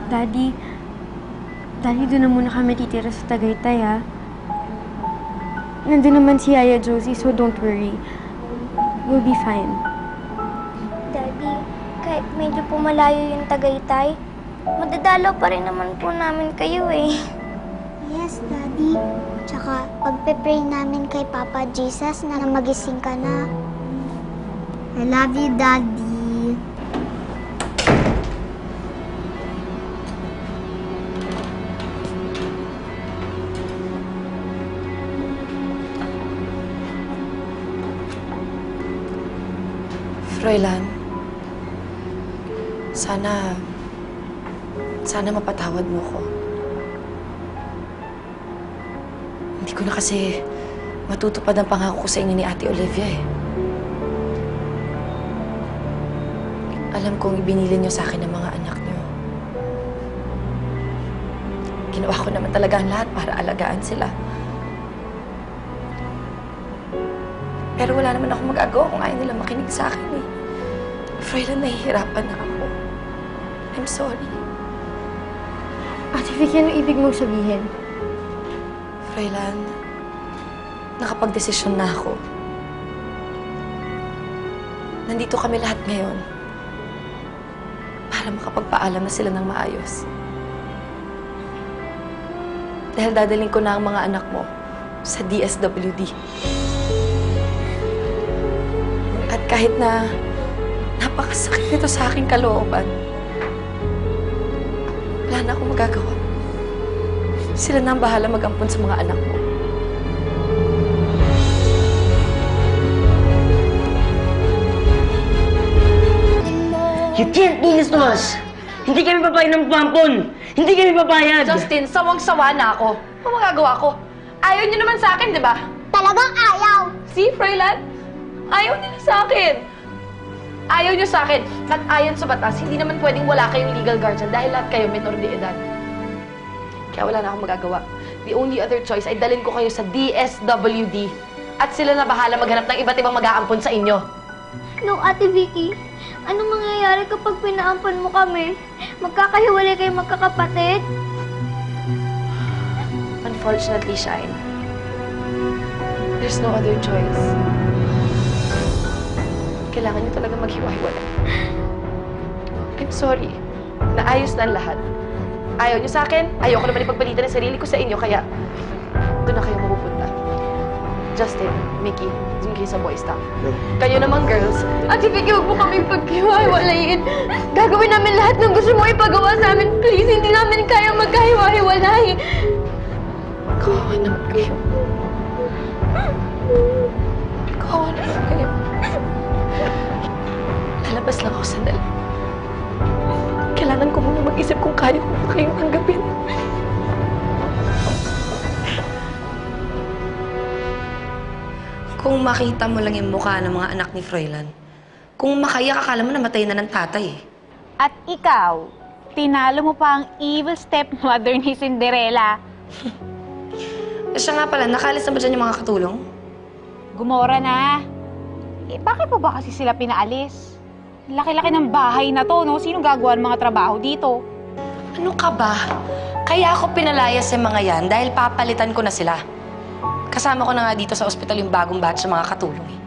Daddy, doon na muna kami titira sa Tagaytay, ha? Nandun naman si Yaya Josie, so don't worry. We'll be fine. Daddy, kahit medyo po malayo yung Tagaytay, madadalaw pa rin naman po namin kayo eh. Yes, Daddy. Tsaka, pagpe-pray namin kay Papa Jesus na magising ka na. I love you, Daddy. Froilan, sana mapatawad mo ko. Hindi ko na kasi matutupad ang pangako ko sa inyo ni Ate Olivia eh. Alam kong ibinili niyo sa akin ang mga anak niyo. Ginawa ko naman talaga ang lahat para alagaan sila. Pero wala naman ako magagawa kung ayaw nila makinig sa akin eh. Froilan, nahihirapan na ako. I'm sorry. Ate Vicky, ano ibig mong sabihin? Froilan, nakapag-desisyon na ako. Nandito kami lahat ngayon para makapagpaalam na sila ng maayos. Dahil dadaling ko na ang mga anak mo sa DSWD. At kahit na napakasakit nito sa aking kalooban, wala na akong magagawa. Sila na ang bahala mag-ampon sa mga anak mo. You can't do this to us! Hindi kami papayag ng pampon! Hindi kami papayag! Justin, sawang-sawa na ako. Ano magagawa ko? Ayaw niyo naman sa akin, di ba? Talagang ayaw! See, Froilan? Ayaw nila sa akin. Ayaw niyo sa akin. At ayon sa batas, hindi naman pwedeng wala kayong legal guardian dahil lahat kayo minor de edad. Kaya wala na akong magagawa. The only other choice ay dalhin ko kayo sa DSWD. At sila na bahala maghanap ng iba't ibang mag-aampon sa inyo. No, Ate Vicky, anong mangyayari kapag pinaampon mo kami? Magkakahiwalay kayo magkakapatid? Unfortunately, Shine, there's no other choice. Kailangan niyo talaga maghiwa-hiwalay. I'm sorry. Naayos na ang lahat. Ayaw niyo sa akin, ayoko naman ipagpalitan ng sarili ko sa inyo, kaya doon na kayo mapupunta. Justin, Mickey, doon kayo sa boys' town. Kayo naman, girls. Ate Vicky, huwag mo kaming paghiwa-hiwalayin. Gagawin namin lahat ng gusto mo ipagawa sa amin. Please, hindi namin kaya magkahiwa-hiwalay. Kawawa naman kayo. Kawawa naman kayo. Lalabas lang ako sandali. Kailangan ko muna mag-isip kung kaya ko pa kayong tanggapin. Kung makita mo lang yung mukha ng mga anak ni Froilan, kung makaiyak, akala mo namatay na ng tatay eh. At ikaw, tinalo mo pa ang evil stepmother ni Cinderella. Siya nga pala, nakalis na ba dyan yung mga katulong? Gumora na. Eh, bakit pa ba kasi sila pinaalis? Laki-laki ng bahay na to, no? Sinong gagawa ng mga trabaho dito? Ano ka ba? Kaya ako pinalayas sa mga yan dahil papalitan ko na sila. Kasama ko na nga dito sa ospital yung bagong batch ng mga katulong eh.